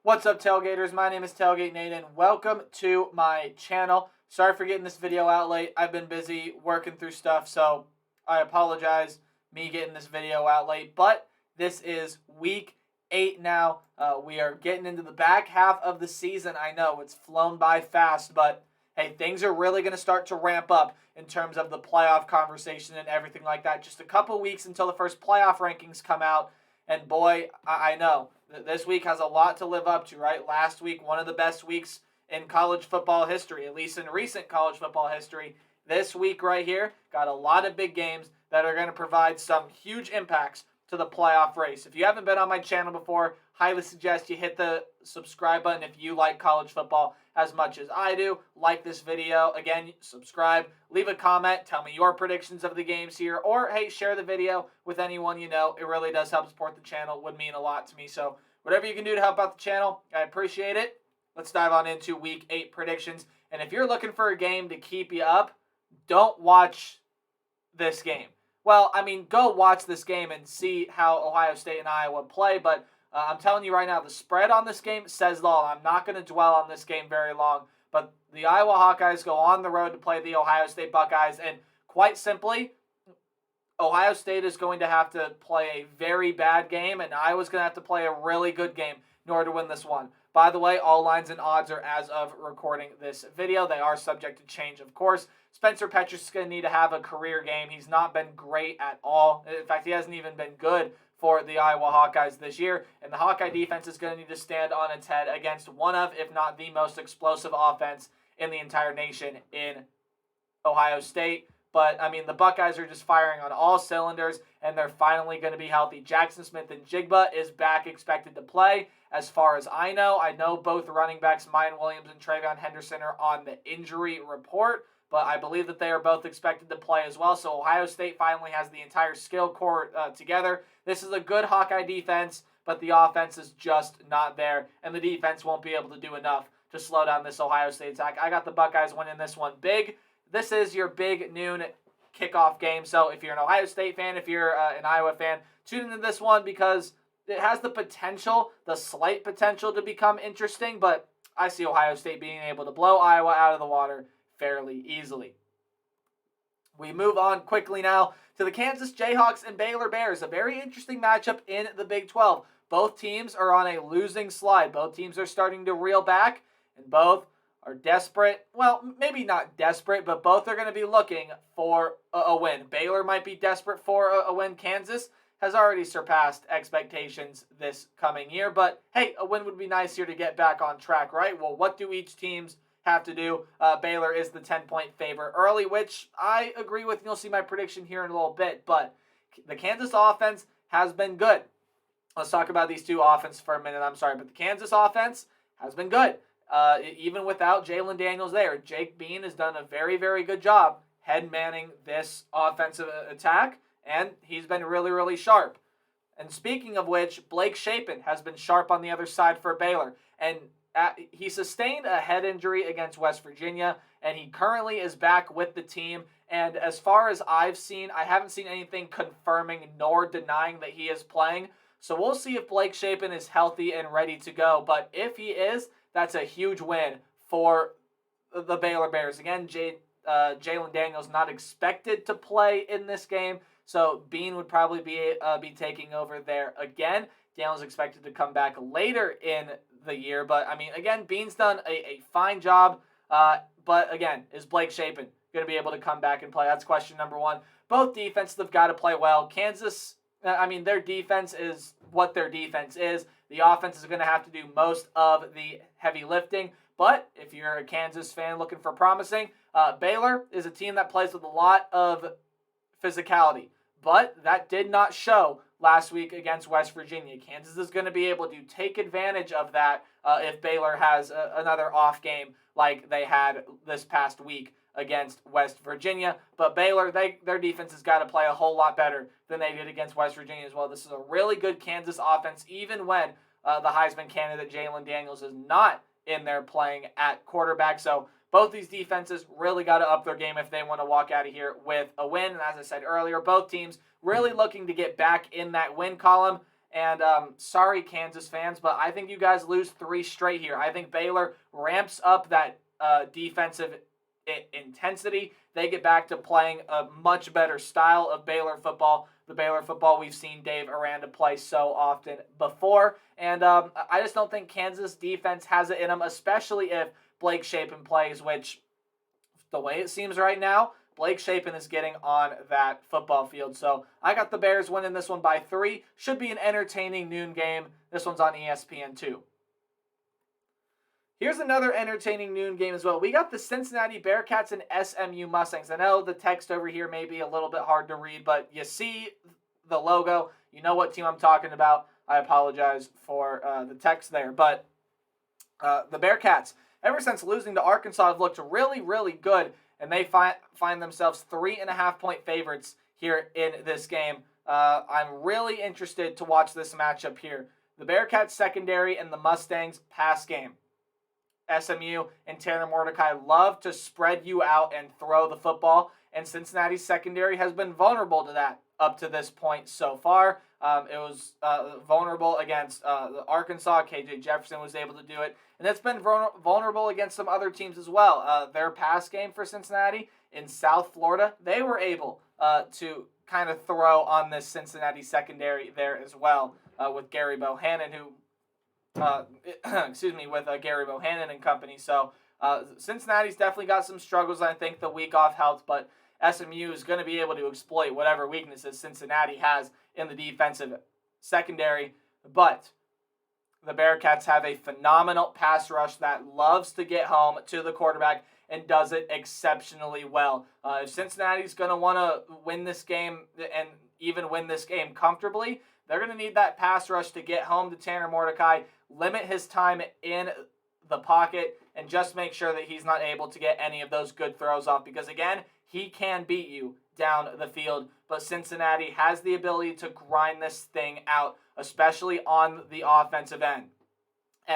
What's up, Tailgaters? My name is Tailgate Nate, and welcome to my channel. Sorry for getting this video out late. I've been busy working through stuff, so I apologize me getting this video out late. But this is week 8 now. We are getting into the back half of the season. I know it's flown by fast, but hey, things are really going to start to ramp up in terms of the playoff conversation and everything like that. Just a couple weeks until the first playoff rankings come out, and boy, I know this week has a lot to live up to, right? Last week, one of the best weeks in college football history, at least in recent college football history. This week right here, got a lot of big games that are going to provide some huge impacts to the playoff race. If you haven't been on my channel before, highly suggest you hit the subscribe button if you like college football as much as I do. Like this video. Again, subscribe. Leave a comment. Tell me your predictions of the games here. Or, hey, share the video with anyone you know. It really does help support the channel. It would mean a lot to me. So whatever you can do to help out the channel, I appreciate it. Let's dive on into Week 8 predictions. And if you're looking for a game to keep you up, don't watch this game. Well, I mean, go watch this game and see how Ohio State and Iowa play, but I'm telling you right now, the spread on this game says it all. I'm not going to dwell on this game very long, but the Iowa Hawkeyes go on the road to play the Ohio State Buckeyes, and quite simply, Ohio State is going to have to play a very bad game, and Iowa's going to have to play a really good game in order to win this one. By the way, all lines and odds are as of recording this video. They are subject to change, of course. Spencer Petras is going to need to have a career game. He's not been great at all. In fact, he hasn't even been good for the Iowa Hawkeyes this year. And the Hawkeye defense is going to need to stand on its head against one of, if not the most explosive offense in the entire nation in Ohio State. But, I mean, the Buckeyes are just firing on all cylinders, and they're finally going to be healthy. Jackson Smith-Njigba is back, expected to play. As far as I know both running backs, Mayan Williams and Travion Henderson, are on the injury report, but I believe that they are both expected to play as well. So Ohio State finally has the entire skill core together. This is a good Hawkeye defense, but the offense is just not there, and the defense won't be able to do enough to slow down this Ohio State attack. I got the Buckeyes winning this one big. This is your big noon kickoff game. So if you're an Ohio State fan, if you're an Iowa fan, tune into this one because it has the potential, the slight potential to become interesting, but I see Ohio State being able to blow Iowa out of the water fairly easily. We move on quickly now to the Kansas Jayhawks and Baylor Bears, a very interesting matchup in the Big 12. Both teams are on a losing slide. Both teams are starting to reel back, and both are desperate. Well, maybe not desperate, but both are going to be looking for a win. Baylor might be desperate for a win. Kansas has already surpassed expectations this coming year, but hey, a win would be nice here to get back on track, right? Well, what do each teams have to do? Baylor is the 10-point favorite early, which I agree with. You'll see my prediction here in a little bit, but the Kansas offense has been good. Let's talk about these two offenses for a minute. I'm sorry, but the Kansas offense has been good. Even without Jalen Daniels there, Jake Bean has done a very, very good job head-manning this offensive attack, and he's been really, really sharp. And speaking of which, Blake Shapen has been sharp on the other side for Baylor, and he sustained a head injury against West Virginia, and he currently is back with the team. And as far as I've seen, I haven't seen anything confirming nor denying that he is playing. So we'll see if Blake Shapen is healthy and ready to go. But if he is, that's a huge win for the Baylor Bears. Again, Jalen Daniels not expected to play in this game, so Bean would probably be taking over there again. Daniels expected to come back later in the year, but I mean, again, Bean's done a fine job. But again, is Blake Shapen going to be able to come back and play? That's question number one. Both defenses have got to play well. Kansas, I mean, their defense is what their defense is. The offense is going to have to do most of the heavy lifting. But if you're a Kansas fan looking for promising, Baylor is a team that plays with a lot of physicality. But that did not show last week against West Virginia. Kansas is going to be able to take advantage of that if Baylor has another off game like they had this past week against West Virginia. But Baylor, their defense has got to play a whole lot better than they did against West Virginia as well. This is a really good Kansas offense, even when the Heisman candidate Jalen Daniels is not in there playing at quarterback. So both these defenses really got to up their game if they want to walk out of here with a win. And as I said earlier, both teams really looking to get back in that win column. And sorry, Kansas fans, but I think you guys lose 3 straight here. I think Baylor ramps up that defensive intensity. They get back to playing a much better style of Baylor football. The Baylor football we've seen Dave Aranda play so often before. And I just don't think Kansas defense has it in them, especially if Blake Shapen plays, which the way it seems right now, Blake Shapen is getting on that football field. So I got the Bears winning this one by 3. Should be an entertaining noon game. This one's on ESPN2. Here's another entertaining noon game as well. We got the Cincinnati Bearcats and SMU Mustangs. I know the text over here may be a little bit hard to read, but you see the logo. You know what team I'm talking about. I apologize for the text there. But the Bearcats, ever since losing to Arkansas, have looked really, really good. And they find themselves 3.5-point favorites here in this game. I'm really interested to watch this matchup here. The Bearcats secondary and the Mustangs pass game. SMU and Tanner Mordecai love to spread you out and throw the football, and Cincinnati's secondary has been vulnerable to that up to this point so far. It was vulnerable against Arkansas. KJ Jefferson was able to do it, and it's been vulnerable against some other teams as well. Their pass game for Cincinnati in South Florida, they were able to kind of throw on this Cincinnati secondary there as well with Gary Bohannon, who with Gary Bohannon and company. So Cincinnati's definitely got some struggles. I think the week off helped, but SMU is going to be able to exploit whatever weaknesses Cincinnati has in the defensive secondary. But the Bearcats have a phenomenal pass rush that loves to get home to the quarterback and does it exceptionally well. If Cincinnati's going to want to win this game and even win this game comfortably, they're going to need that pass rush to get home to Tanner Mordecai, limit his time in the pocket, and just make sure that he's not able to get any of those good throws off. Because, again, he can beat you down the field, but Cincinnati has the ability to grind this thing out, especially on the offensive end.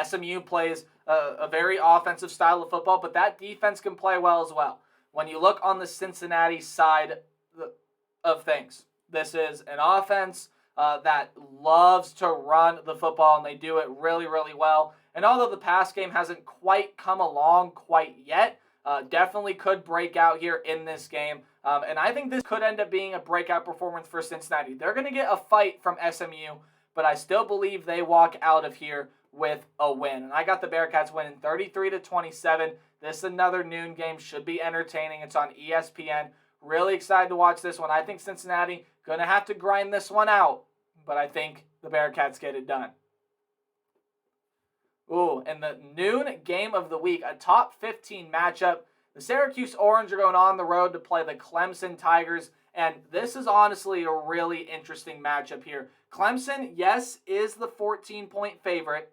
SMU plays a very offensive style of football, but that defense can play well as well. When you look on the Cincinnati side of things, this is an offense that loves to run the football, and they do it really, really well. And although the pass game hasn't quite come along quite yet, definitely could break out here in this game. And I think this could end up being a breakout performance for Cincinnati. They're going to get a fight from SMU, but I still believe they walk out of here with a win. And I got the Bearcats winning 33-27. This is another noon game. Should be entertaining. It's on ESPN. Really excited to watch this one. I think Cincinnati going to have to grind this one out, but I think the Bearcats get it done. Ooh, and the noon game of the week, a top 15 matchup. The Syracuse Orange are going on the road to play the Clemson Tigers, and this is honestly a really interesting matchup here. Clemson, yes, is the 14-point favorite,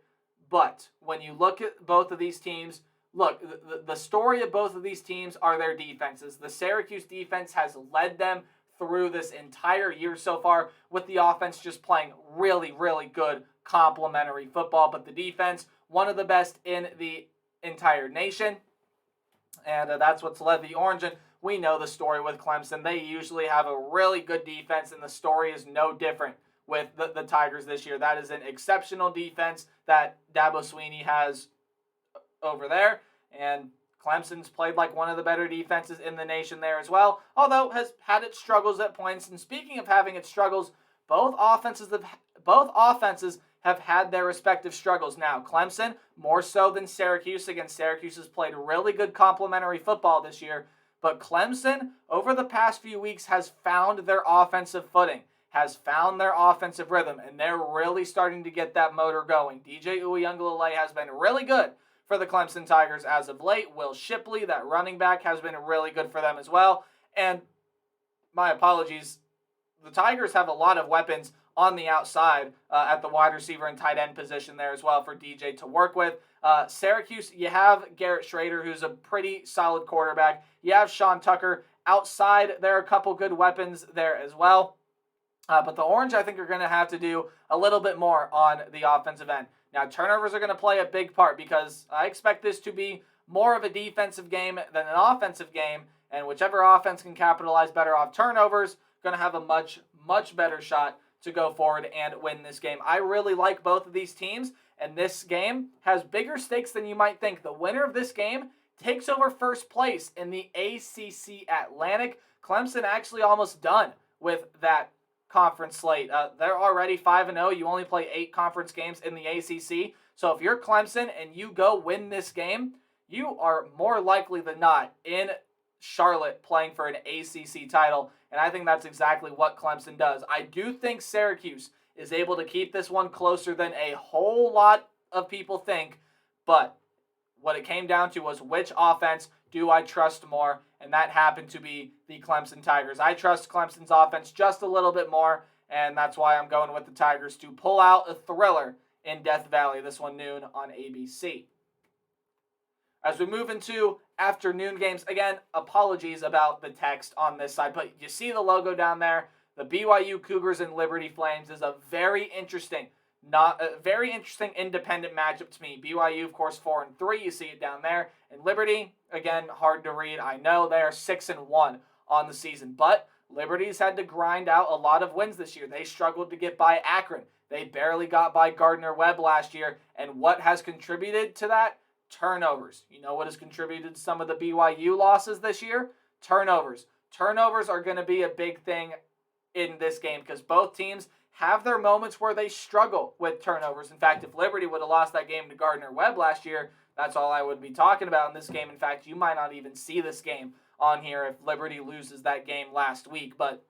but when you look at both of these teams, look, the story of both of these teams are their defenses. The Syracuse defense has led them through this entire year so far, with the offense just playing really, really good complementary football. But the defense, one of the best in the entire nation. And that's what's led the Orange. And we know the story with Clemson. They usually have a really good defense, and the story is no different with the Tigers this year. That is an exceptional defense that Dabo Swinney has over there. And Clemson's played like one of the better defenses in the nation there as well, although has had its struggles at points. And speaking of having its struggles, both offenses have had their respective struggles. Now, Clemson, more so than Syracuse. Again, Syracuse has played really good complementary football this year, but Clemson, over the past few weeks, has found their offensive footing, has found their offensive rhythm, and they're really starting to get that motor going. DJ Uiagalelei has been really good for the Clemson Tigers as of late. Will Shipley, that running back, has been really good for them as well. And my apologies, the Tigers have a lot of weapons on the outside at the wide receiver and tight end position there as well for DJ to work with. Syracuse, you have Garrett Schrader, who's a pretty solid quarterback. You have Sean Tucker. Outside, there are a couple good weapons there as well. But the Orange, I think, are going to have to do a little bit more on the offensive end. Now, turnovers are going to play a big part because I expect this to be more of a defensive game than an offensive game, and whichever offense can capitalize better off turnovers, going to have a much, much better shot to go forward and win this game. I really like both of these teams, and this game has bigger stakes than you might think. The winner of this game takes over first place in the ACC Atlantic. Clemson actually almost done with that conference slate. They're already 5-0. You only play 8 conference games in the ACC. So if you're Clemson and you go win this game, you are more likely than not in Charlotte playing for an ACC title. And I think that's exactly what Clemson does. I do think Syracuse is able to keep this one closer than a whole lot of people think. But what it came down to was, which offense do I trust more? And that happened to be the Clemson Tigers. I trust Clemson's offense just a little bit more, and that's why I'm going with the Tigers to pull out a thriller in Death Valley. This one noon on ABC. As we move into afternoon games, again, apologies about the text on this side, but you see the logo down there. The BYU Cougars and Liberty Flames is a very interesting independent matchup to me. BYU, of course, 4-3. You see it down there. And Liberty, again, hard to read. I know they are 6-1 on the season, but Liberty's had to grind out a lot of wins this year. They struggled to get by Akron. They barely got by Gardner-Webb last year. And what has contributed to that? Turnovers. You know what has contributed to some of the BYU losses this year? Turnovers. Turnovers are going to be a big thing in this game because both teams have their moments where they struggle with turnovers. In fact, if Liberty would have lost that game to Gardner-Webb last year, that's all I would be talking about in this game. In fact, you might not even see this game on here if Liberty loses that game last week. But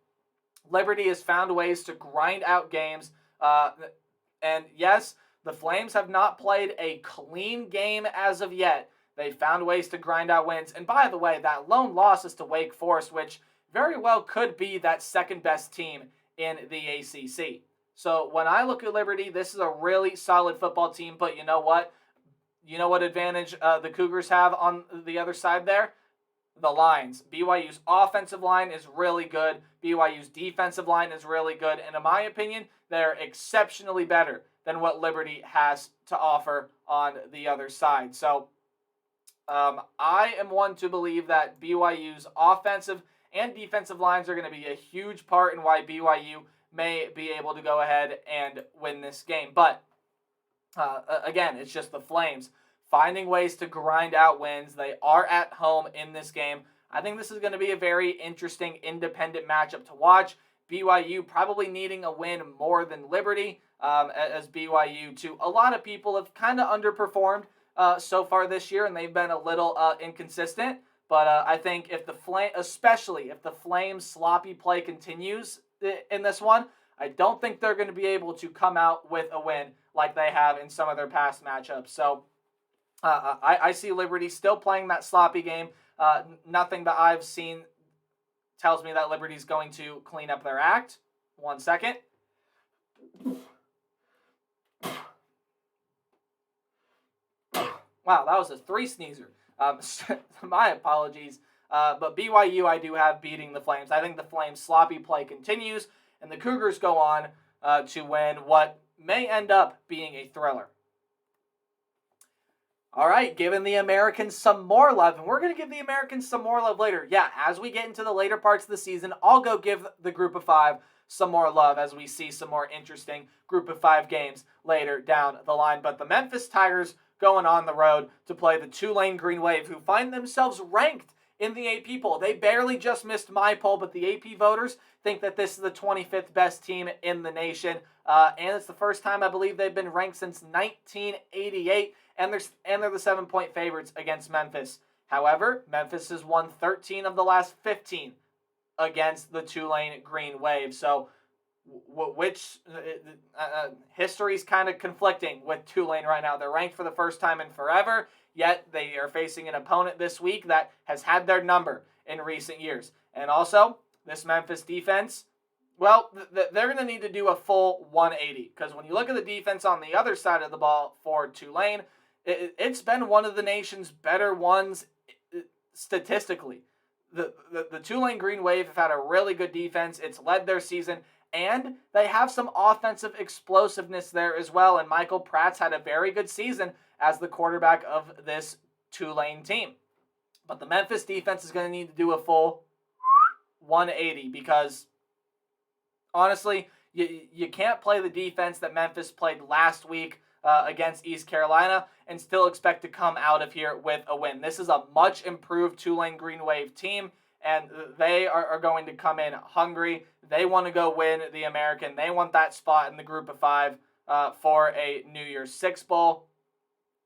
Liberty has found ways to grind out games. And yes, the Flames have not played a clean game as of yet. They found ways to grind out wins. And by the way, that lone loss is to Wake Forest, which very well could be that second best team in the ACC. So when I look at Liberty, this is a really solid football team. But you know what? You know what advantage the Cougars have on the other side there? The lines. BYU's offensive line is really good. BYU's defensive line is really good. And in my opinion, they're exceptionally better than what Liberty has to offer on the other side. So I am one to believe that BYU's offensive and defensive lines are going to be a huge part in why BYU may be able to go ahead and win this game. But again, it's just the Flames finding ways to grind out wins. They are at home in this game. I think this is going to be a very interesting independent matchup to watch. BYU probably needing a win more than Liberty, as BYU, to a lot of people, have kind of underperformed so far this year, and they've been a little inconsistent. But I think especially if the Flames' sloppy play continues in this one, I don't think they're going to be able to come out with a win like they have in some of their past matchups. So I see Liberty still playing that sloppy game. Nothing that I've seen tells me that Liberty's going to clean up their act. 1 second. Wow, that was a 3 sneezer. My apologies. But BYU I do have beating the Flames. I think the Flames' sloppy play continues, and the Cougars go on to win what may end up being a thriller. All right, giving the Americans some more love, and we're going to give the Americans some more love later. Yeah, as we get into the later parts of the season, I'll go give the Group of 5 some more love as we see some more interesting Group of 5 games later down the line. But the Memphis Tigers going on the road to play the Tulane Green Wave, who find themselves ranked in the AP poll. They barely just missed my poll, but the AP voters think that this is the 25th best team in the nation. And it's the first time I believe they've been ranked since 1988, and they're the 7-point favorites against Memphis. However, Memphis has won 13 of the last 15 against the Tulane Green Wave. So history's kind of conflicting with Tulane right now. They're ranked for the first time in forever, yet they are facing an opponent this week that has had their number in recent years. And also, this Memphis defense, well, they're going to need to do a full 180, because when you look at the defense on the other side of the ball for Tulane, it's been one of the nation's better ones statistically. The Tulane Green Wave have had a really good defense. It's led their season, and they have some offensive explosiveness there as well. And Michael Pratt's had a very good season as the quarterback of this Tulane team. But the Memphis defense is going to need to do a full 180, because honestly, You can't play the defense that Memphis played last week against East Carolina and still expect to come out of here with a win. This is a much improved Tulane Green Wave team, and they are going to come in hungry. They want to go win the American. They want that spot in the group of 5 for a New Year's Six Bowl.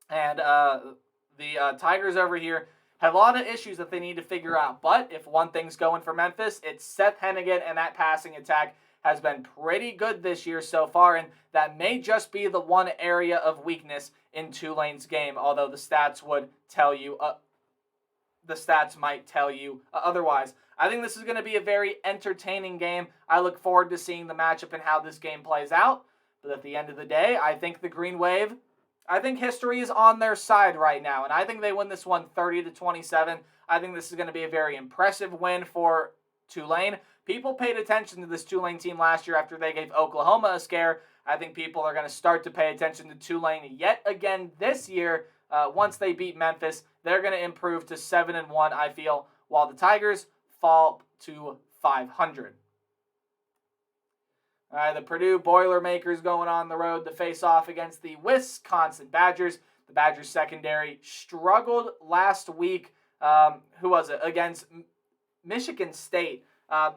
And the Tigers over here have a lot of issues that they need to figure out. But if one thing's going for Memphis, it's Seth Hennigan, and that passing attack has been pretty good this year so far, and that may just be the one area of weakness in Tulane's game, although the stats would tell you, the stats might tell you otherwise. I think this is going to be a very entertaining game. I look forward to seeing the matchup and how this game plays out. But at the end of the day, I think the Green Wave, I think history is on their side right now, and I think they win this one 30-27. I think this is going to be a very impressive win for Tulane. People paid attention to this Tulane team last year after they gave Oklahoma a scare. I think people are going to start to pay attention to Tulane yet again this year. Once they beat Memphis, they're going to improve to 7-1, I feel, while the Tigers fall to 500. All right, the Purdue Boilermakers going on the road to face off against the Wisconsin Badgers. The Badgers secondary struggled last week. Who was it? Against Michigan State.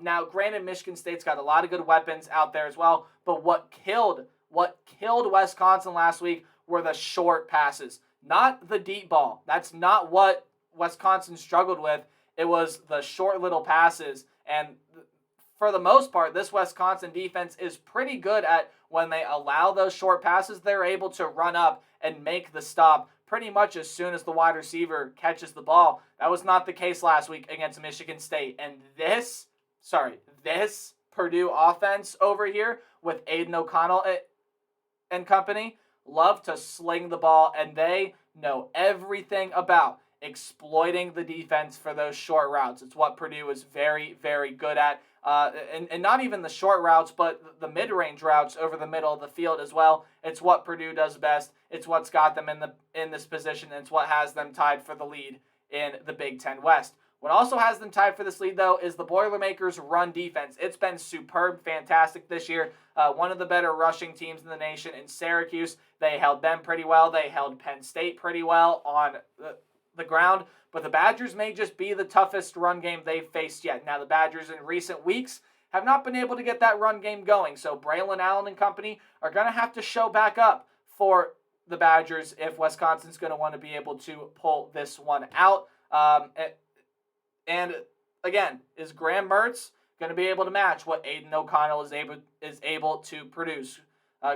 Now, granted, Michigan State's got a lot of good weapons out there as well, but what killed Wisconsin last week were the short passes, not the deep ball. That's not what Wisconsin struggled with. It was the short little passes, and for the most part, this Wisconsin defense is pretty good at when they allow those short passes, they're able to run up and make the stop pretty much as soon as the wide receiver catches the ball. That was not the case last week against Michigan State. And this Purdue offense over here with Aiden O'Connell and company love to sling the ball, and they know everything about exploiting the defense for those short routes. It's what Purdue is very, very good at. And not even the short routes, but the mid-range routes over the middle of the field as well. It's what Purdue does best. It's what's got them in this position, and it's what has them tied for the lead in the Big Ten West. What also has them tied for this lead, though, is the Boilermakers' run defense. It's been superb, fantastic this year. One of the better rushing teams in the nation in Syracuse. They held them pretty well. They held Penn State pretty well on the ground. But the Badgers may just be the toughest run game they've faced yet. Now, the Badgers in recent weeks have not been able to get that run game going. So Braylon Allen and company are going to have to show back up for the Badgers if Wisconsin's going to want to be able to pull this one out. And again, is Graham Mertz going to be able to match what Aiden O'Connell is able to produce?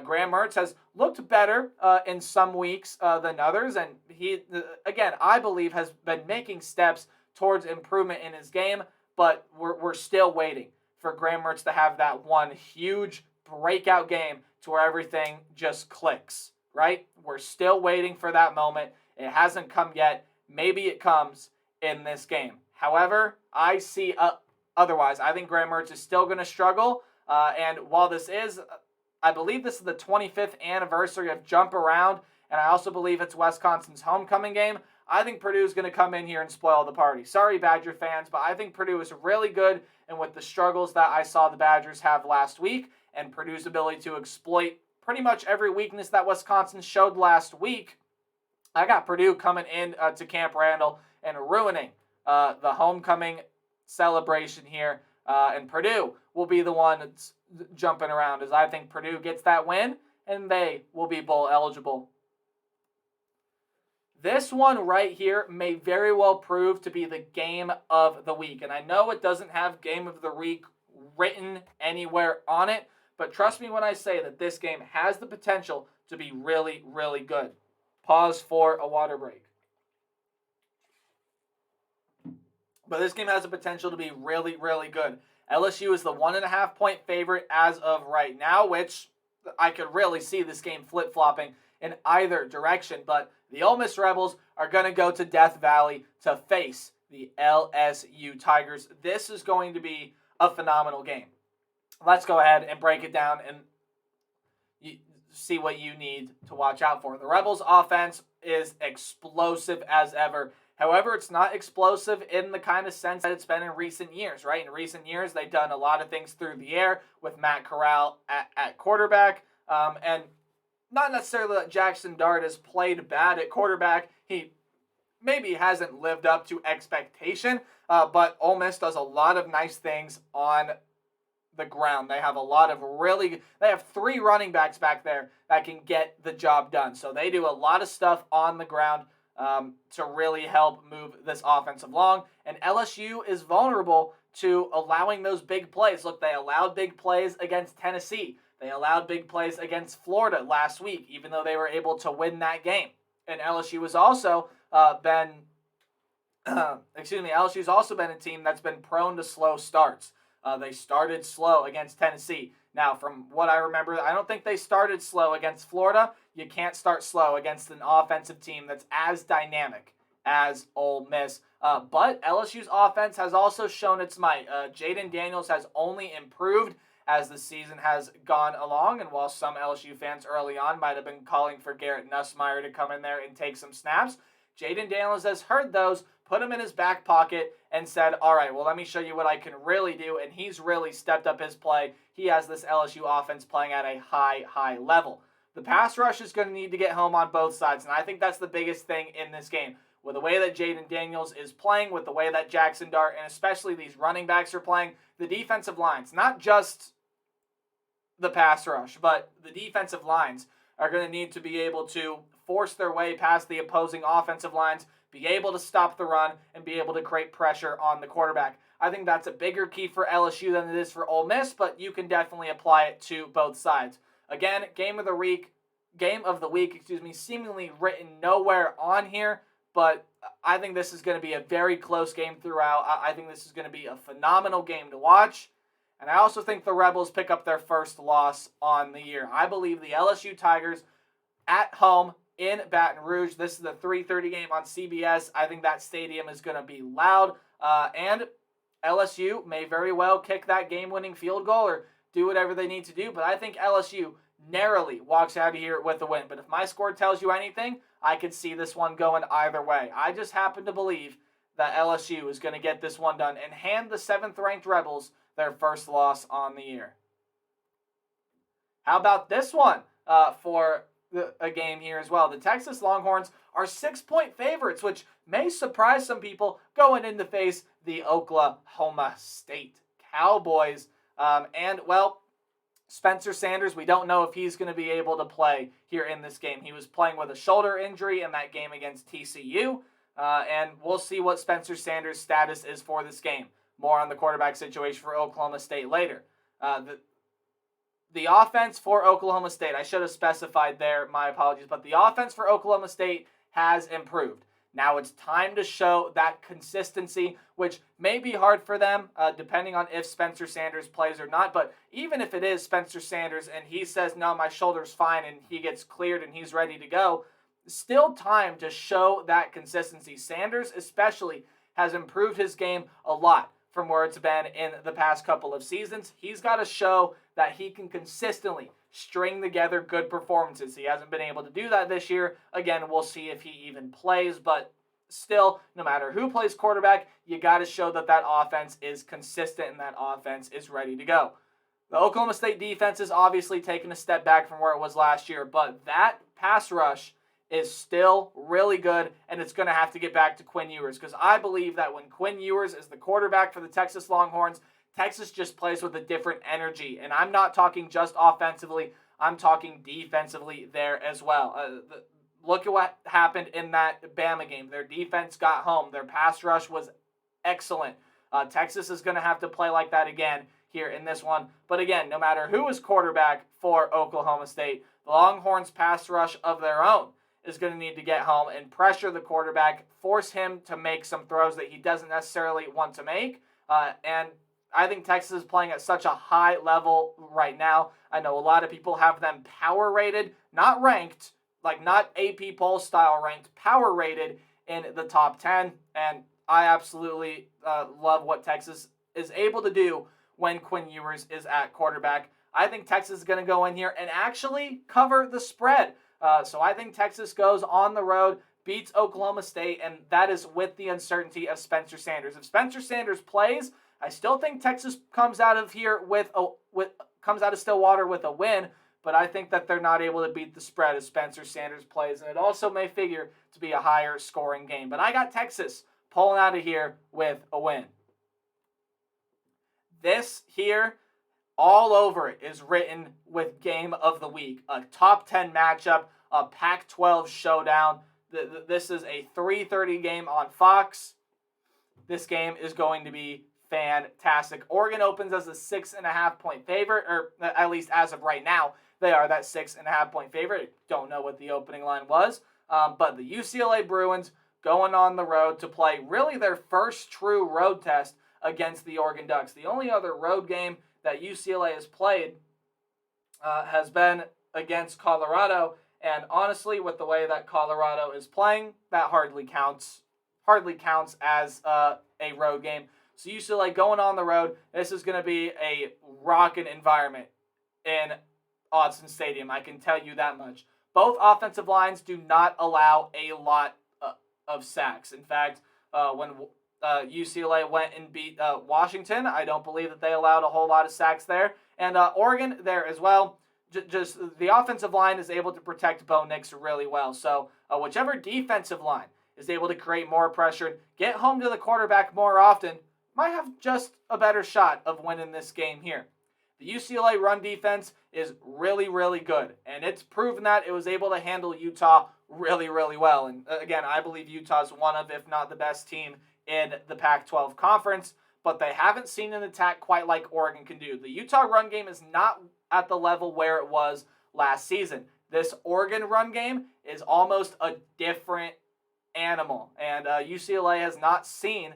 Graham Mertz has looked better in some weeks than others, and he, again, I believe has been making steps towards improvement in his game, but we're still waiting for Graham Mertz to have that one huge breakout game to where everything just clicks, right? We're still waiting for that moment. It hasn't come yet. Maybe it comes in this game. However, I see otherwise. I think Graham Mertz is still going to struggle, and while this is, I believe this is the 25th anniversary of Jump Around, and I also believe it's Wisconsin's homecoming game. I think Purdue is going to come in here and spoil the party. Sorry, Badger fans, but I think Purdue is really good, and with the struggles that I saw the Badgers have last week, and Purdue's ability to exploit pretty much every weakness that Wisconsin showed last week, I got Purdue coming in to Camp Randall and ruining the homecoming celebration here, and Purdue will be the one that's jumping around, as I think Purdue gets that win and they will be bowl eligible. This one right here may very well prove to be the game of the week, and I know it doesn't have game of the week written anywhere on it, but trust me when I say that this game has the potential to be really, really good. Pause for a water break. But this game has the potential to be really, really good. LSU is the 1.5-point favorite as of right now, which I could really see this game flip-flopping in either direction. But the Ole Miss Rebels are going to go to Death Valley to face the LSU Tigers. This is going to be a phenomenal game. Let's go ahead and break it down and see what you need to watch out for. The Rebels' offense is explosive as ever. However, it's not explosive in the kind of sense that it's been in recent years, right? In recent years, they've done a lot of things through the air with Matt Corral at quarterback. And not necessarily that Jackson Dart has played bad at quarterback. He maybe hasn't lived up to expectation, but Ole Miss does a lot of nice things on the ground. They have they have 3 running backs back there that can get the job done. So they do a lot of stuff on the ground to really help move this offense along. And LSU is vulnerable to allowing those big plays. Look, they allowed big plays against Tennessee. They allowed big plays against Florida last week, even though they were able to win that game. And LSU has also LSU's also been a team that's been prone to slow starts. They started slow against Tennessee. Now, from what I remember, I don't think they started slow against Florida. You can't start slow against an offensive team that's as dynamic as Ole Miss. But LSU's offense has also shown its might. Jaden Daniels has only improved as the season has gone along, and while some LSU fans early on might have been calling for Garrett Nussmeier to come in there and take some snaps, Jaden Daniels has heard those, put him in his back pocket, and said, all right, well, let me show you what I can really do, and he's really stepped up his play. He has this LSU offense playing at a high level. The pass rush is going to need to get home on both sides, and I think that's the biggest thing in this game. With the way that Jaden Daniels is playing, with the way that Jackson Dart and especially these running backs are playing, the defensive lines, not just the pass rush, but the defensive lines are going to need to be able to force their way past the opposing offensive lines, be able to stop the run, and be able to create pressure on the quarterback. I think that's a bigger key for LSU than it is for Ole Miss, but you can definitely apply it to both sides. Again, game of the week, seemingly written nowhere on here, but I think this is going to be a very close game throughout. I think this is going to be a phenomenal game to watch. And I also think the Rebels pick up their first loss on the year. I believe the LSU Tigers at home in Baton Rouge. This is the 3:30 game on CBS. I think that stadium is going to be loud. And LSU may very well kick that game-winning field goal or do whatever they need to do. But I think LSU narrowly walks out of here with a win. But if my score tells you anything, I could see this one going either way. I just happen to believe that LSU is going to get this one done and hand the 7th-ranked Rebels their first loss on the year. How about this one for a game here as well? The Texas Longhorns are 6-point favorites, which may surprise some people going in to face the Oklahoma State Cowboys. Spencer Sanders, we don't know if he's going to be able to play here in this game. He was playing with a shoulder injury in that game against TCU, and we'll see what Spencer Sanders' status is for this game. More on the quarterback situation for Oklahoma State later. The offense for Oklahoma State, I should have specified there, my apologies, but the offense for Oklahoma State has improved. Now it's time to show that consistency, which may be hard for them, depending on if Spencer Sanders plays or not. But even if it is Spencer Sanders and he says, no, my shoulder's fine, and he gets cleared and he's ready to go, still time to show that consistency. Sanders especially has improved his game a lot from where it's been in the past couple of seasons. He's got to show that he can consistently string together good performances. He hasn't been able to do that this year. Again, we'll see if he even plays, but still, no matter who plays quarterback, you got to show that that offense is consistent and that offense is ready to go. The Oklahoma State defense is obviously taking a step back from where it was last year, but that pass rush is still really good, and it's going to have to get back to Quinn Ewers, because I believe that when Quinn Ewers is the quarterback for the Texas Longhorns, Texas just plays with a different energy, and I'm not talking just offensively, I'm talking defensively there as well. Look at what happened in that Bama game. Their defense got home. Their pass rush was excellent. Texas is going to have to play like that again here in this one. But again, no matter who is quarterback for Oklahoma State, the Longhorns pass rush of their own is going to need to get home and pressure the quarterback, force him to make some throws that he doesn't necessarily want to make. And I think Texas is playing at such a high level right now. I know a lot of people have them power rated, not ranked, like not AP poll style ranked, power rated in the top 10. And I absolutely love what Texas is able to do when Quinn Ewers is at quarterback. I think Texas is going to go in here and actually cover the spread. So I think Texas goes on the road. beats Oklahoma State, and that is with the uncertainty of Spencer Sanders. If Spencer Sanders plays, I still think Texas comes out of Stillwater with a win, but I think that they're not able to beat the spread as Spencer Sanders plays, and it also may figure to be a higher scoring game. But I got Texas pulling out of here with a win. This here, all over it, is written with Game of the Week. A top 10 matchup, a Pac-12 showdown. This is a 3:30 game on Fox. This game is going to be fantastic. Oregon opens as a 6.5-point favorite, or at least as of right now, they are that 6.5-point favorite. Don't know what the opening line was, but the UCLA Bruins going on the road to play really their first true road test against the Oregon Ducks. The only other road game that UCLA has played has been against Colorado, and honestly, with the way that Colorado is playing, that hardly counts as a road game. So UCLA going on the road, this is going to be a rocking environment in Autzen Stadium. I can tell you that much. Both offensive lines do not allow a lot of sacks. In fact, when UCLA went and beat Washington, I don't believe that they allowed a whole lot of sacks there. And Oregon there as well. Just the offensive line is able to protect Bo Nix really well. So whichever defensive line is able to create more pressure, get home to the quarterback more often, might have just a better shot of winning this game here. The UCLA run defense is really, really good, and it's proven that it was able to handle Utah really, really well. And again, I believe Utah's one of, if not the best team in the Pac-12 conference, but they haven't seen an attack quite like Oregon can do. The Utah run game is not at the level where it was last season. This Oregon run game is almost a different animal, and UCLA has not seen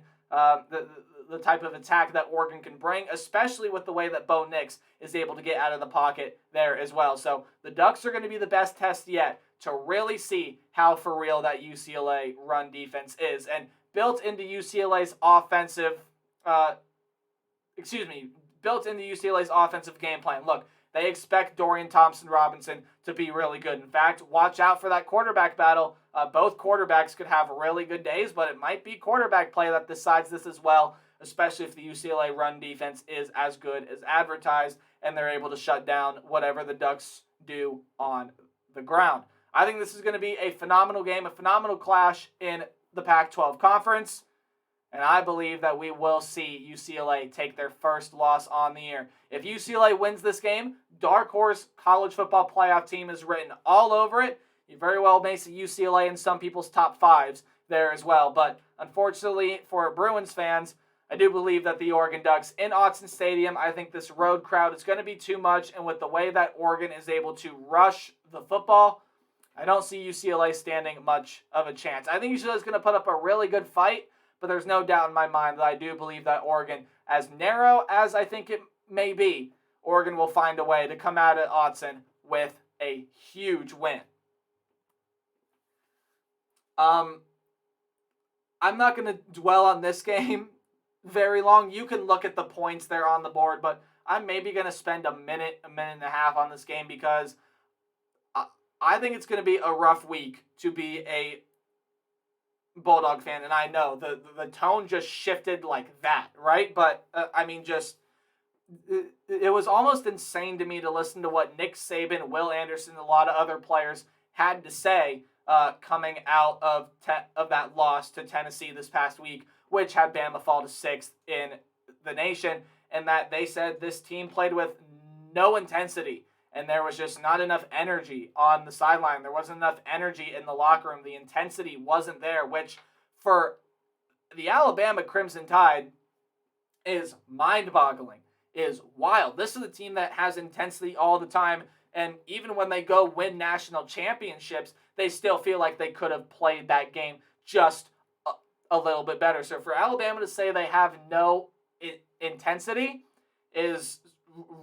the type of attack that Oregon can bring, especially with the way that Bo Nix is able to get out of the pocket there as well. So the Ducks are going to be the best test yet to really see how for real that UCLA run defense is. And built into UCLA's offensive game plan. Look, they expect Dorian Thompson-Robinson to be really good. In fact, watch out for that quarterback battle. Both quarterbacks could have really good days, but it might be quarterback play that decides this as well, especially if the UCLA run defense is as good as advertised and they're able to shut down whatever the Ducks do on the ground. I think this is going to be a phenomenal game, a phenomenal clash in the Pac-12 conference, and I believe that we will see UCLA take their first loss on the year. If UCLA wins this game, dark horse college football playoff team is written all over it. You very well may see UCLA in some people's top fives there as well. But unfortunately for Bruins fans, I do believe that the Oregon Ducks in Autzen Stadium, I think this road crowd is going to be too much. And with the way that Oregon is able to rush the football, I don't see UCLA standing much of a chance. I think UCLA is going to put up a really good fight, but there's no doubt in my mind that I do believe that Oregon, as narrow as I think it may be, Oregon will find a way to come out at Autzen with a huge win. I'm not going to dwell on this game very long. You can look at the points there on the board, but I'm maybe going to spend a minute and a half on this game because I think it's going to be a rough week to be a Bulldog fan, and I know the tone just shifted like that, right? But it was almost insane to me to listen to what Nick Saban, Will Anderson, and a lot of other players had to say coming out of that loss to Tennessee this past week, which had Bama fall to 6th in the nation, and that they said this team played with no intensity, and there was just not enough energy on the sideline. There wasn't enough energy in the locker room. The intensity wasn't there, which for the Alabama Crimson Tide is mind-boggling, is wild. This is a team that has intensity all the time, and even when they go win national championships, they still feel like they could have played that game just a little bit better. So for Alabama to say they have no intensity is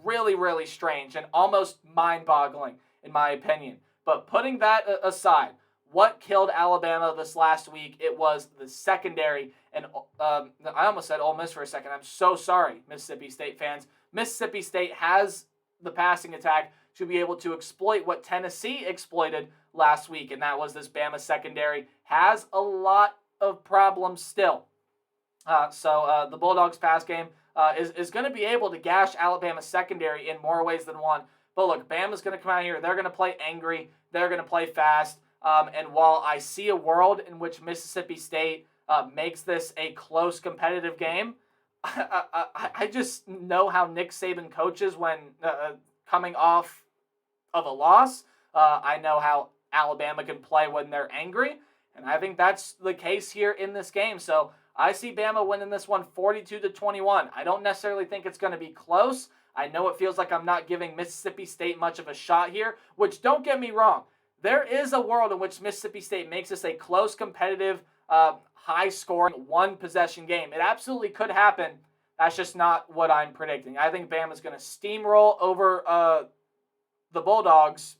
really, really strange and almost mind-boggling, in my opinion. But putting that aside, what killed Alabama this last week, it was the secondary. And I almost said Ole Miss for a second. I'm so sorry, Mississippi State fans. Mississippi State has the passing attack to be able to exploit what Tennessee exploited last week, and that was this Bama secondary has a lot of problems still. So the Bulldogs pass game is going to be able to gash Alabama's secondary in more ways than one. But look, Bama's going to come out here. They're going to play angry. They're going to play fast. And while I see a world in which Mississippi State makes this a close competitive game, I just know how Nick Saban coaches when coming off of a loss. I know how Alabama can play when they're angry. And I think that's the case here in this game. So I see Bama winning this one 42-21. I don't necessarily think it's going to be close. I know it feels like I'm not giving Mississippi State much of a shot here, which don't get me wrong. There is a world in which Mississippi State makes this a close, competitive, high-scoring, one-possession game. It absolutely could happen. That's just not what I'm predicting. I think Bama's going to steamroll over the Bulldogs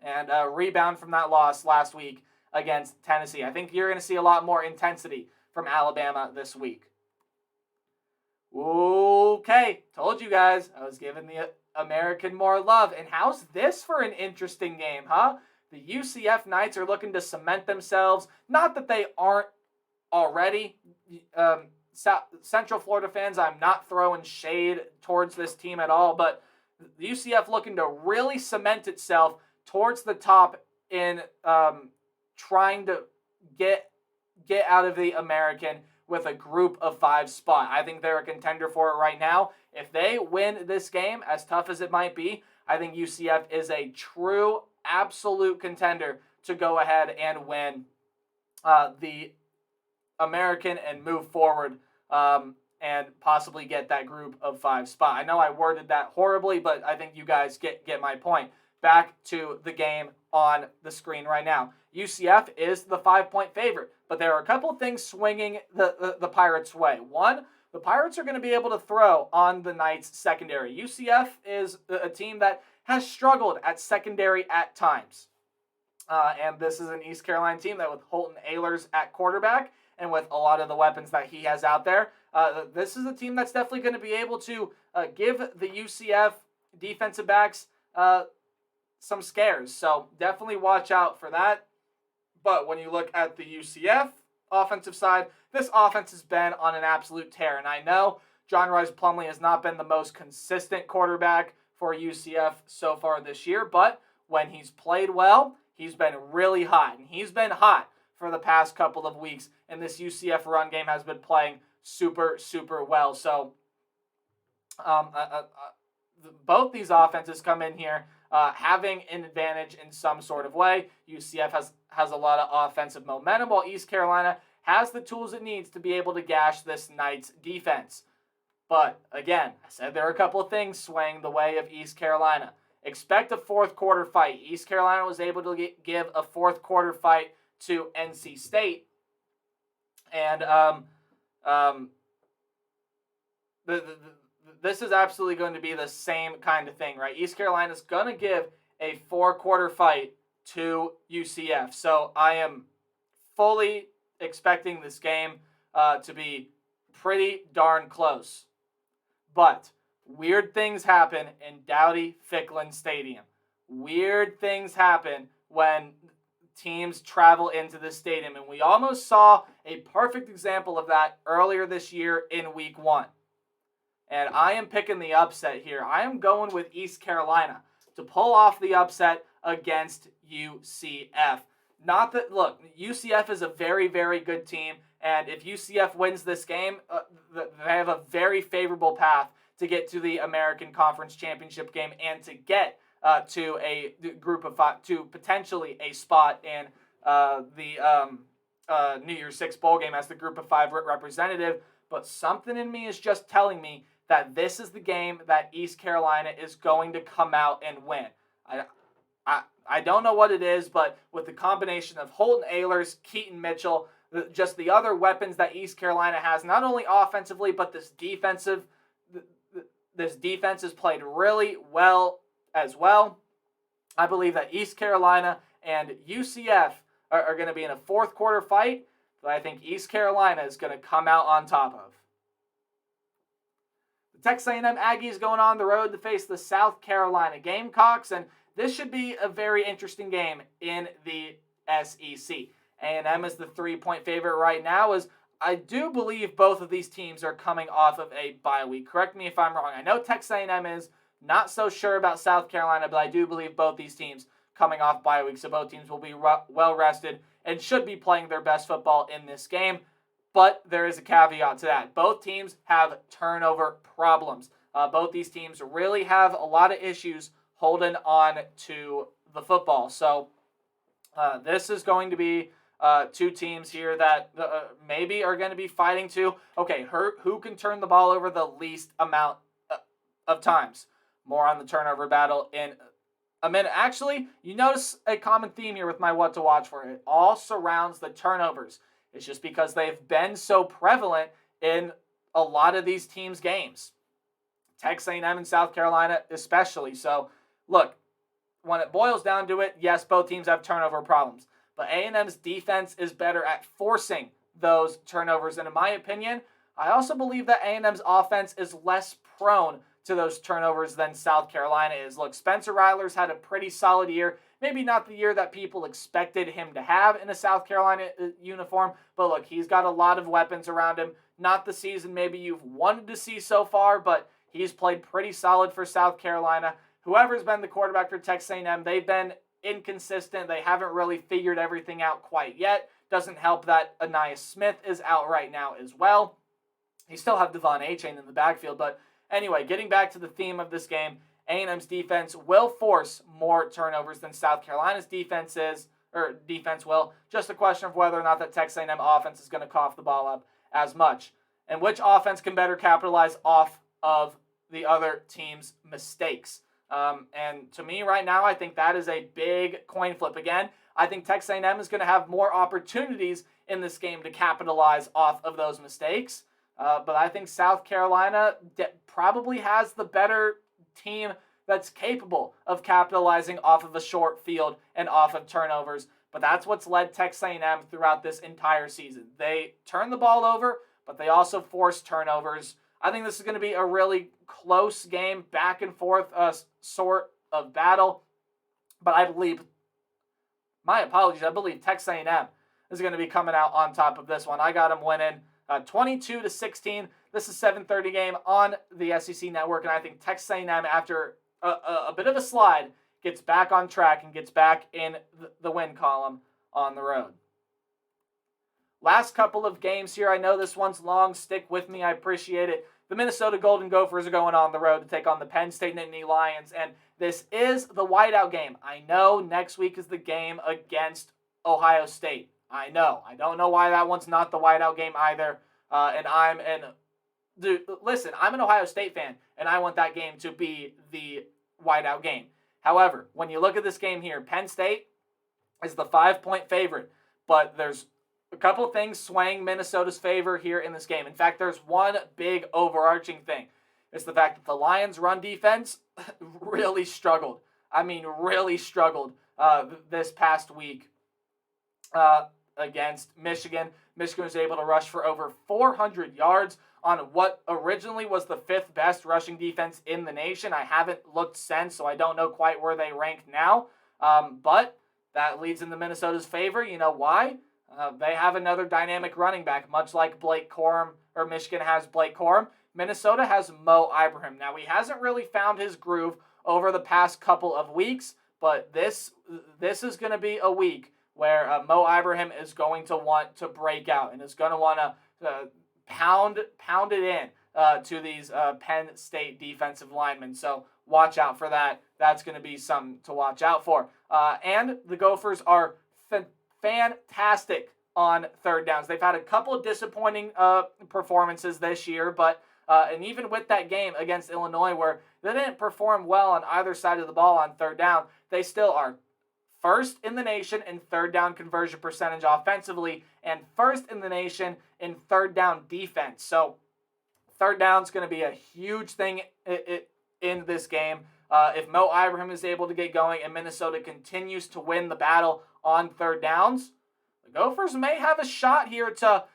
and rebound from that loss last week against Tennessee. I think you're going to see a lot more intensity from Alabama this week. Okay, told you guys I was giving the American more love. And how's this for an interesting game, huh? The UCF Knights are looking to cement themselves. Not that they aren't already. Central Florida fans, I'm not throwing shade towards this team at all, but the UCF looking to really cement itself towards the top in trying to get out of the American with a group of 5 spot. I think they're a contender for it right now. If they win this game, as tough as it might be, I think UCF is a true, absolute contender to go ahead and win the American and move forward and possibly get that group of 5 spot. I know I worded that horribly, but I think you guys get my point. Back to the game on the screen right now. UCF is the 5-point favorite, but there are a couple things swinging the Pirates' way. One, the Pirates are going to be able to throw on the Knights' secondary. UCF is a team that has struggled at secondary at times. And this is an East Carolina team that with Holton Ahlers at quarterback and with a lot of the weapons that he has out there, this is a team that's definitely going to be able to give the UCF defensive backs some scares. So definitely watch out for that. But when you look at the UCF offensive side, this offense has been on an absolute tear. And I know John Rice Plumlee has not been the most consistent quarterback for UCF so far this year, but when he's played well, he's been really hot. And he's been hot for the past couple of weeks, and this UCF run game has been playing super, super well. So both these offenses come in here having an advantage in some sort of way. UCF has a lot of offensive momentum, while East Carolina has the tools it needs to be able to gash this Knights defense. But again, I said there are a couple of things swaying the way of East Carolina. Expect a fourth quarter fight. East Carolina was able to give a fourth quarter fight to NC State. And this is absolutely going to be the same kind of thing, right? East Carolina's going to give a 4-quarter fight to UCF. So I am fully expecting this game to be pretty darn close. But weird things happen in Dowdy-Ficklin Stadium. Weird things happen when teams travel into the stadium. And we almost saw a perfect example of that earlier this year in Week 1. And I am picking the upset here. I am going with East Carolina to pull off the upset against UCF. Not that, look, UCF is a very, very good team. And if UCF wins this game, they have a very favorable path to get to the American Conference Championship game and to get to a group of 5, to potentially a spot in the New Year's Six bowl game as the group of 5 representative. But something in me is just telling me that this is the game that East Carolina is going to come out and win. I don't know what it is, but with the combination of Holton Ahlers, Keaton Mitchell, just the other weapons that East Carolina has, not only offensively, but this defense is played really well as well. I believe that East Carolina and UCF are going to be in a fourth quarter fight, but I think East Carolina is going to come out on top of. The Texas A&M Aggies going on the road to face the South Carolina Gamecocks, and this should be a very interesting game in the SEC. A&M is the 3-point favorite right now, as I do believe both of these teams are coming off of a bye week. Correct me if I'm wrong. I know Texas A&M is, not so sure about South Carolina, but I do believe both these teams coming off bye week, so both teams will be well rested and should be playing their best football in this game. But there is a caveat to that. Both teams have turnover problems. Both these teams really have a lot of issues holding on to the football. So this is going to be two teams here that maybe are going to be fighting to, okay, who can turn the ball over the least amount of times. More on the turnover battle in a minute. Actually, you notice a common theme here with my what to watch for. It all surrounds the turnovers. It's just because they've been so prevalent in a lot of these teams' games. Texas A&M and South Carolina especially. So, look, when it boils down to it, yes, both teams have turnover problems. But A&M's defense is better at forcing those turnovers. And in my opinion, I also believe that A&M's offense is less prone to those turnovers than South Carolina is. Look, Spencer Rattler's had a pretty solid year. Maybe not the year that people expected him to have in a South Carolina uniform, but look, he's got a lot of weapons around him. Not the season maybe you've wanted to see so far, but he's played pretty solid for South Carolina. Whoever's been the quarterback for Texas A&M, they've been inconsistent. They haven't really figured everything out quite yet. Doesn't help that Ainias Smith is out right now as well. You still have Devon Achane in the backfield, but anyway, getting back to the theme of this game, A&M's defense will force more turnovers than South Carolina's defense will. Just a question of whether or not that Texas A&M offense is going to cough the ball up as much. And which offense can better capitalize off of the other team's mistakes. And to me right now, I think that is a big coin flip. Again, I think Texas A&M is going to have more opportunities in this game to capitalize off of those mistakes. But I think South Carolina probably has the better team that's capable of capitalizing off of a short field and off of turnovers. But that's what's led Texas A&M throughout this entire season. They turn the ball over, but they also force turnovers. I think this is going to be a really close game, back and forth sort of battle. But I believe Texas A&M is going to be coming out on top of this one. I got them winning 22-16. This is 7:30 game on the SEC Network, and I think Texas A&M, after a bit of a slide, gets back on track and gets back in the win column on the road. Last couple of games here. I know this one's long. Stick with me. I appreciate it. The Minnesota Golden Gophers are going on the road to take on the Penn State Nittany Lions, and this is the whiteout game. I know next week is the game against Ohio State. I know. I don't know why that one's not the whiteout game either. Listen, I'm an Ohio State fan, and I want that game to be the whiteout game. However, when you look at this game here, Penn State is the 5-point favorite, but there's a couple of things swaying Minnesota's favor here in this game. In fact, there's one big overarching thing. It's the fact that the Lions' run defense really struggled. Really struggled this past week against Michigan. Michigan was able to rush for over 400 yards on what originally was the 5th best rushing defense in the nation. I haven't looked since, so I don't know quite where they rank now. But that leads into Minnesota's favor. You know why? They have another dynamic running back, much like Blake Corum, or Michigan has Blake Corum. Minnesota has Mo Ibrahim. Now, he hasn't really found his groove over the past couple of weeks, but this is going to be a week where Mo Ibrahim is going to want to break out and is going to want to pound it in to these Penn State defensive linemen. So watch out for that. That's going to be something to watch out for. And the Gophers are fantastic on third downs. They've had a couple of disappointing performances this year, but and even with that game against Illinois where they didn't perform well on either side of the ball on third down, they still are first in the nation in third down conversion percentage offensively and first in the nation in third down defense. So third down is going to be a huge thing in this game. If Mo Ibrahim is able to get going and Minnesota continues to win the battle on third downs, the Gophers may have a shot here to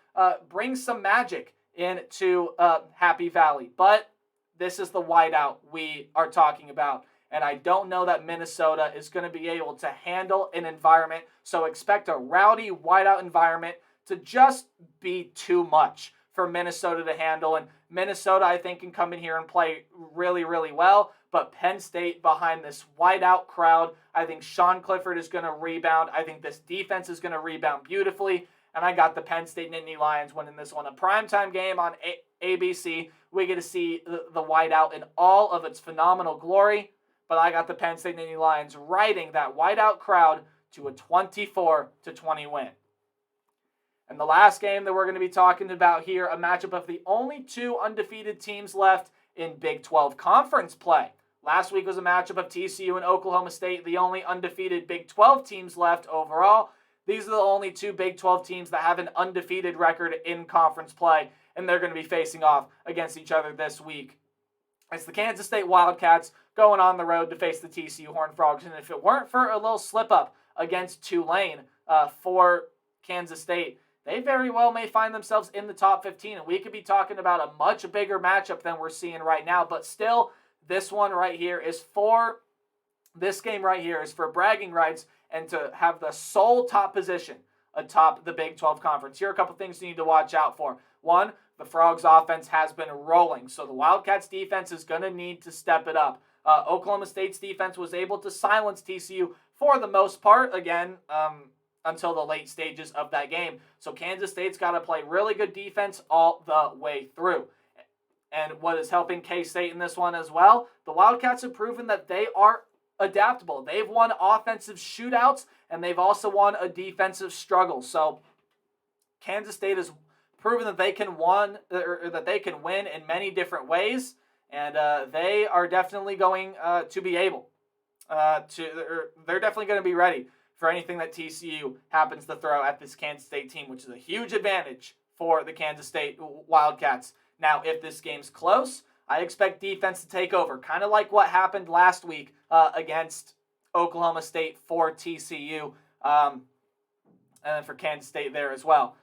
bring some magic into Happy Valley. But this is the whiteout we are talking about. And I don't know that Minnesota is going to be able to handle an environment. So expect a rowdy, whiteout environment to just be too much for Minnesota to handle. And Minnesota, I think, can come in here and play really, really well. But Penn State behind this whiteout crowd, I think Sean Clifford is going to rebound. I think this defense is going to rebound beautifully. And I got the Penn State Nittany Lions winning this one. A primetime game on ABC. We get to see the whiteout in all of its phenomenal glory. But I got the Penn State Nittany Lions riding that whiteout crowd to a 24-20 win. And the last game that we're going to be talking about here, a matchup of the only two undefeated teams left in Big 12 conference play. Last week was a matchup of TCU and Oklahoma State, the only undefeated Big 12 teams left overall. These are the only two Big 12 teams that have an undefeated record in conference play, and they're going to be facing off against each other this week. It's the Kansas State Wildcats going on the road to face the TCU Horned Frogs. And if it weren't for a little slip-up against Tulane for Kansas State, they very well may find themselves in the top 15. And we could be talking about a much bigger matchup than we're seeing right now. But still, this game right here is for bragging rights and to have the sole top position atop the Big 12 Conference. Here are a couple things you need to watch out for. One, the Frogs offense has been rolling, so the Wildcats defense is going to need to step it up. Oklahoma State's defense was able to silence TCU for the most part, again, until the late stages of that game. So Kansas State's got to play really good defense all the way through. And what is helping K-State in this one as well, the Wildcats have proven that they are adaptable. They've won offensive shootouts, and they've also won a defensive struggle. So Kansas State has proven that they can win in many different ways, and they are definitely going to be able they're definitely going to be ready for anything that TCU happens to throw at this Kansas State team, which is a huge advantage for the Kansas State Wildcats. Now, if this game's close, I expect defense to take over, kind of like what happened last week against Oklahoma State for TCU, and then for Kansas State there as well.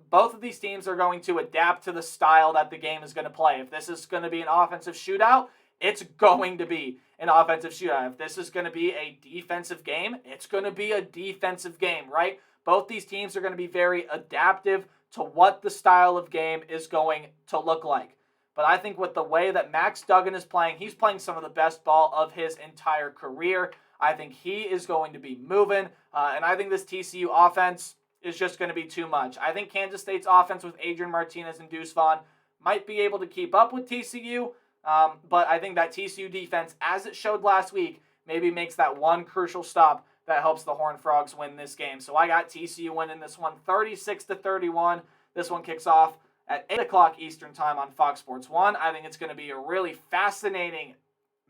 Both of these teams are going to adapt to the style that the game is going to play. If this is going to be an offensive shootout, it's going to be an offensive shootout. If this is going to be a defensive game, it's going to be a defensive game, right? Both these teams are going to be very adaptive to what the style of game is going to look like. But I think with the way that Max Duggan is playing, he's playing some of the best ball of his entire career. I think he is going to be moving, and I think this TCU offense is just going to be too much. I think Kansas State's offense with Adrian Martinez and Deuce Vaughn might be able to keep up with TCU, but I think that TCU defense, as it showed last week, maybe makes that one crucial stop that helps the Horned Frogs win this game. So I got TCU winning this one 36-31. This one kicks off at 8 o'clock Eastern Time on Fox Sports 1. I think it's going to be a really fascinating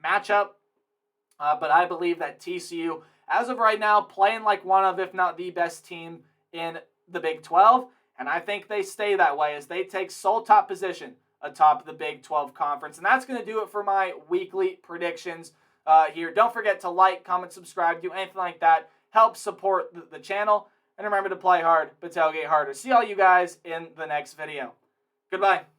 matchup, but I believe that TCU, as of right now, playing like one of, if not the best team in the Big 12, and I think they stay that way as they take sole top position atop the Big 12 Conference. And that's going to do it for my weekly predictions here. Don't forget to like, comment, subscribe, do anything like that. Help support the channel. And remember to play hard, but tailgate harder. See all you guys in the next video. Goodbye.